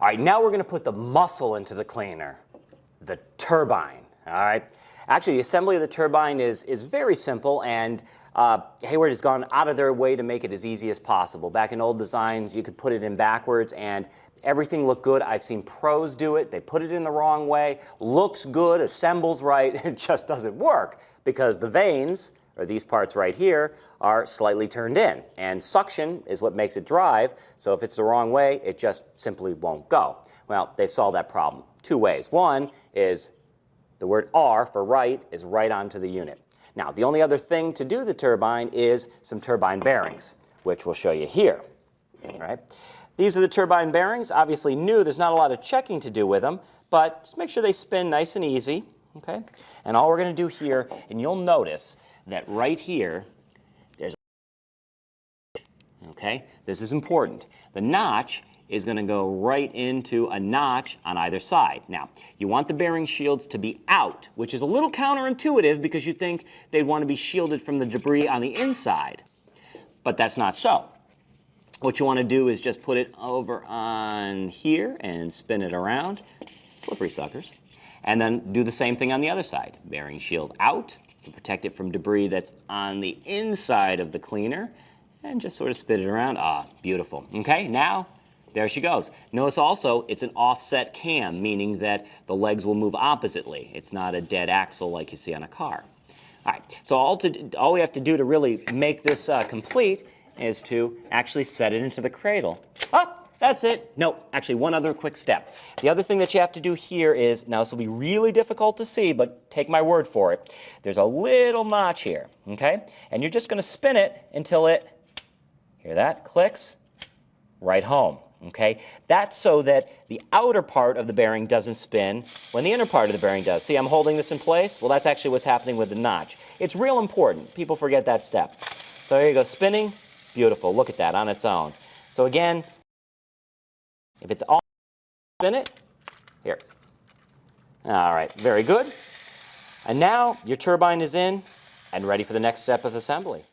All right, now we're going to put the muscle into the cleaner, the turbine. All right. Actually, the assembly of the turbine is very simple, and Hayward has gone out of their way to make it as easy as possible. Back in old designs, you could put it in backwards, and everything looked good. I've seen pros do it. They put it in the wrong way, looks good, assembles right, it just doesn't work because the vanes, or these parts right here, are slightly turned in. And suction is what makes it drive, so if it's the wrong way, it just simply won't go. Well, they've solved that problem two ways. One is the word R for right is right onto the unit. Now, the only other thing to do the turbine is some turbine bearings, which we'll show you here. All right. These are the turbine bearings, obviously new. There's not a lot of checking to do with them, but just make sure they spin nice and easy. Okay? And all we're going to do here, and you'll notice that right here, there's a okay? This is important. The notch is going to go right into a notch on either side. Now, you want the bearing shields to be out, which is a little counterintuitive because you think they'd want to be shielded from the debris on the inside, but that's not so. What you want to do is just put it over on here and spin it around, slippery suckers, and then do the same thing on the other side. Bearing shield out to protect it from debris that's on the inside of the cleaner, and just sort of spin it around. Ah, beautiful. Okay, now there she goes. Notice also it's an offset cam, meaning that the legs will move oppositely. It's not a dead axle like you see on a car. All right, so all we have to do to really make this complete is to actually set it into the cradle. Oh, that's it. No, actually one other quick step. The other thing that you have to do here is, now this will be really difficult to see, but take my word for it. There's a little notch here, okay? And you're just going to spin it until it, hear that, clicks right home. Okay, that's so that the outer part of the bearing doesn't spin when the inner part of the bearing does. See, I'm holding this in place? Well, that's actually what's happening with the notch. It's real important. People forget that step. So there you go, spinning. Beautiful. Look at that on its own. So again, if it's all, spin it. Here. All right, very good. And now your turbine is in and ready for the next step of assembly.